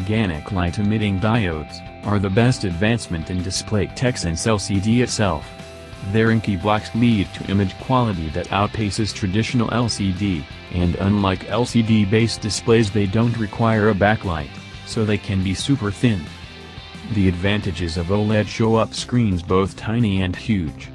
organic light-emitting diodes, are the best advancement in display tech since LCD itself. Their inky blacks lead to image quality that outpaces traditional LCD, and unlike LCD-based displays they don't require a backlight, so they can be super thin. The advantages of OLED show up screens both tiny and huge.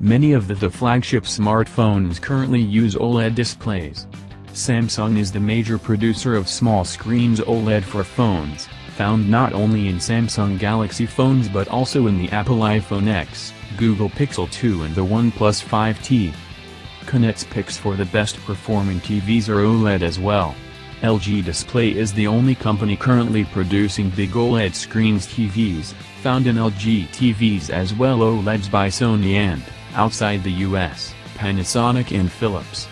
Many of the flagship smartphones currently use OLED displays. Samsung is the major producer of small screens OLED for phones, found not only in Samsung Galaxy phones but also in the Apple iPhone X, Google Pixel 2 and the OnePlus 5T. Connect's picks for the best performing TVs are OLED as well. LG Display is the only company currently producing big OLED screens TVs, found in LG TVs as well OLEDs by Sony and, outside the US, Panasonic and Philips.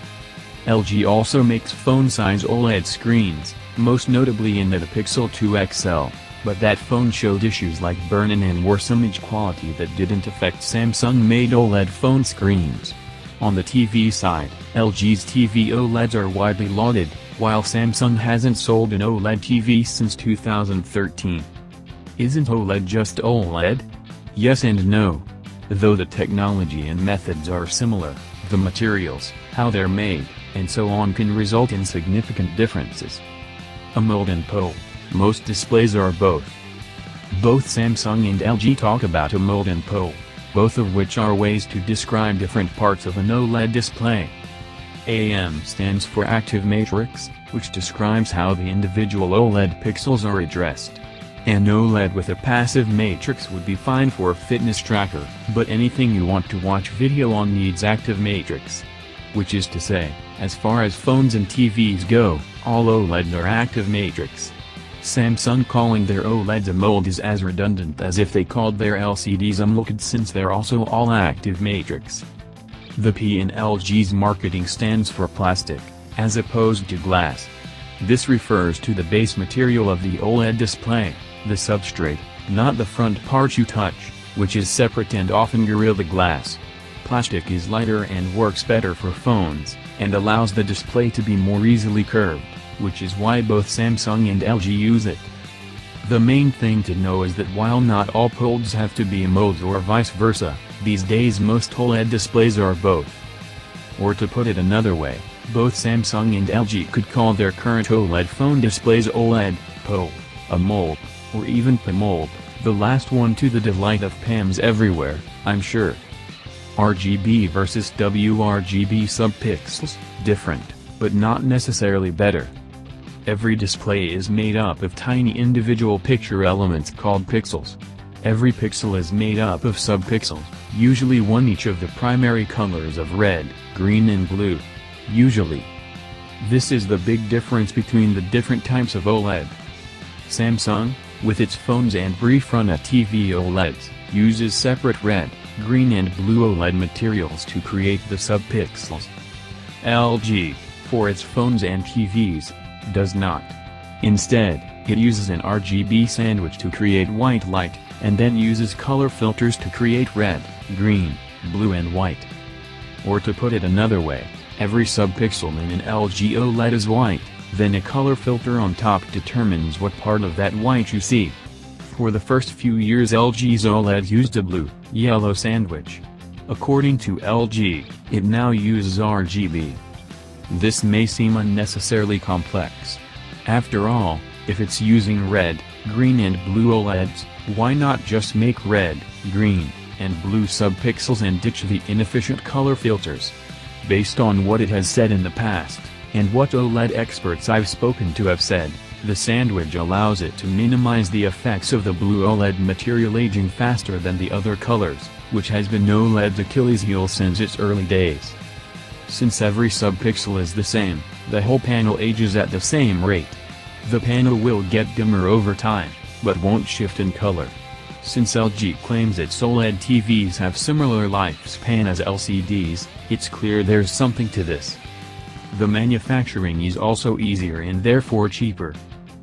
LG also makes phone-size OLED screens, most notably in the Pixel 2 XL, but that phone showed issues like burn-in and worse image quality that didn't affect Samsung-made OLED phone screens. On the TV side, LG's TV OLEDs are widely lauded, while Samsung hasn't sold an OLED TV since 2013. Isn't OLED just OLED? Yes and no. Though the technology and methods are similar, the materials, how they're made, and so on can result in significant differences. AMOLED and POLED, most displays are both. Both Samsung and LG talk about AMOLED and POLED, both of which are ways to describe different parts of an OLED display. AM stands for active matrix, which describes how the individual OLED pixels are addressed. An OLED with a passive matrix would be fine for a fitness tracker, but anything you want to watch video on needs active matrix. Which is to say, as far as phones and TVs go, all OLEDs are active matrix. Samsung calling their OLEDs AMOLED is as redundant as if they called their LCDs AMOLED since they're also all active matrix. The P in LG's marketing stands for plastic, as opposed to glass. This refers to the base material of the OLED display, the substrate, not the front part you touch, which is separate and often Gorilla Glass. Plastic is lighter and works better for phones, and allows the display to be more easily curved, which is why both Samsung and LG use it. The main thing to know is that while not all POLEDs have to be AMOLED or vice versa, these days most OLED displays are both. Or to put it another way, both Samsung and LG could call their current OLED phone displays OLED, POLED, AMOLED, or even PAMOLED, the last one to the delight of PAMs everywhere, I'm sure. RGB versus WRGB subpixels, different, but not necessarily better. Every display is made up of tiny individual picture elements called pixels. Every pixel is made up of subpixels, usually one each of the primary colors of red, green and blue. Usually. This is the big difference between the different types of OLED. Samsung, with its phones and Retina TV OLEDs, uses separate red, green and blue OLED materials to create the subpixels. LG, for its phones and TVs, does not. Instead, it uses an RGB sandwich to create white light, and then uses color filters to create red, green, blue and white. Or to put it another way, every subpixel in an LG OLED is white, then a color filter on top determines what part of that white you see. For the first few years LG's OLED used a blue-yellow sandwich. According to LG, it now uses RGB. This may seem unnecessarily complex. After all, if it's using red, green and blue OLEDs, why not just make red, green, and blue subpixels and ditch the inefficient color filters? Based on what it has said in the past, and what OLED experts I've spoken to have said, the sandwich allows it to minimize the effects of the blue OLED material aging faster than the other colors, which has been OLED's Achilles heel since its early days. Since every subpixel is the same, the whole panel ages at the same rate. The panel will get dimmer over time, but won't shift in color. Since LG claims its OLED TVs have similar lifespan as LCDs, it's clear there's something to this. The manufacturing is also easier and therefore cheaper.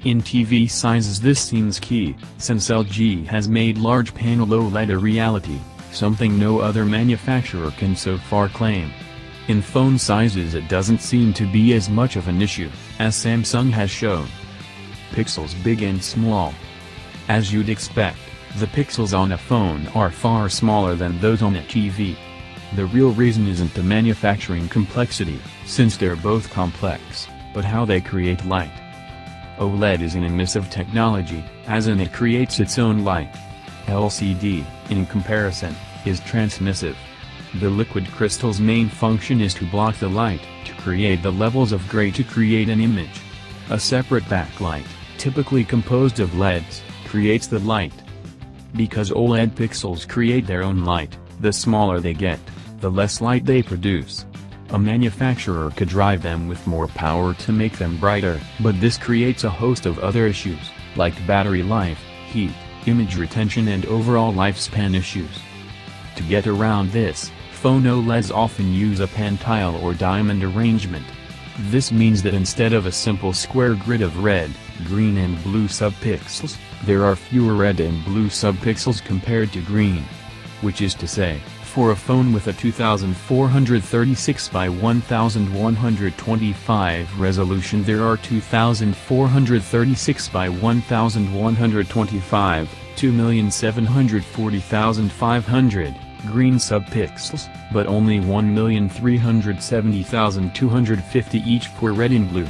In TV sizes this seems key, since LG has made large panel OLED a reality, something no other manufacturer can so far claim. In phone sizes it doesn't seem to be as much of an issue, as Samsung has shown. pixels big and small. As you'd expect, the pixels on a phone are far smaller than those on a TV. The real reason isn't the manufacturing complexity, since they're both complex, but how they create light. OLED is an emissive technology, as in it creates its own light. LCD, in comparison, is transmissive. The liquid crystal's main function is to block the light, to create the levels of gray to create an image. A separate backlight, typically composed of LEDs, creates the light. Because OLED pixels create their own light, the smaller they get, the less light they produce. A manufacturer could drive them with more power to make them brighter, but this creates a host of other issues, like battery life, heat, image retention and overall lifespan issues. To get around this, phone OLEDs often use a pan-tile or diamond arrangement. This means that instead of a simple square grid of red, green and blue subpixels, there are fewer red and blue subpixels compared to green. Which is to say, for a phone with a 2436 by 1125 resolution there are 2436 by 1125, 2,740,500, green subpixels, but only 1,370,250 each for red and blue.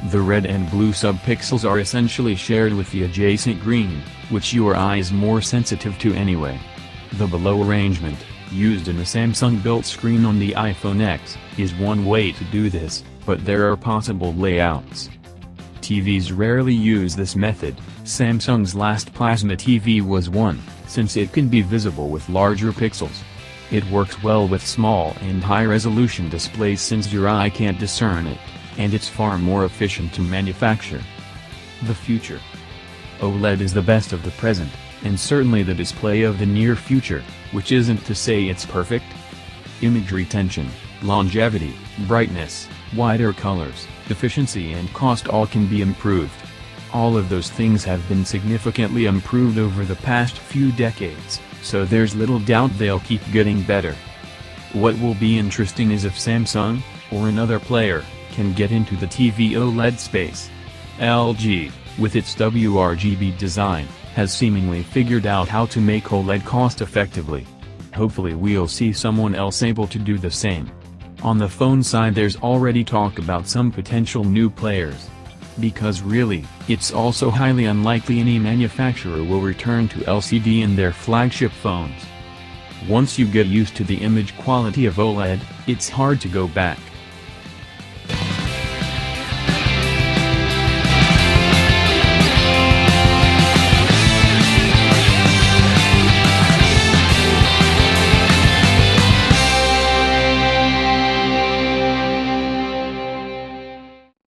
The red and blue subpixels are essentially shared with the adjacent green, which your eye is more sensitive to anyway. The below arrangement, used in the Samsung-built screen on the iPhone X, is one way to do this, but there are possible layouts. TVs rarely use this method. Samsung's last plasma TV was one, since it can be visible with larger pixels. It works well with small and high-resolution displays since your eye can't discern it, and it's far more efficient to manufacture. The future. OLED is the best of the present, and certainly the display of the near future, which isn't to say it's perfect. Image retention, longevity, brightness, wider colors, efficiency and cost all can be improved. All of those things have been significantly improved over the past few decades, so there's little doubt they'll keep getting better. What will be interesting is if Samsung, or another player, can get into the TV OLED space. LG, with its WRGB design, has seemingly figured out how to make OLED cost-effectively. Hopefully we'll see someone else able to do the same. On the phone side there's already talk about some potential new players. Because really, it's also highly unlikely any manufacturer will return to LCD in their flagship phones. Once you get used to the image quality of OLED, it's hard to go back.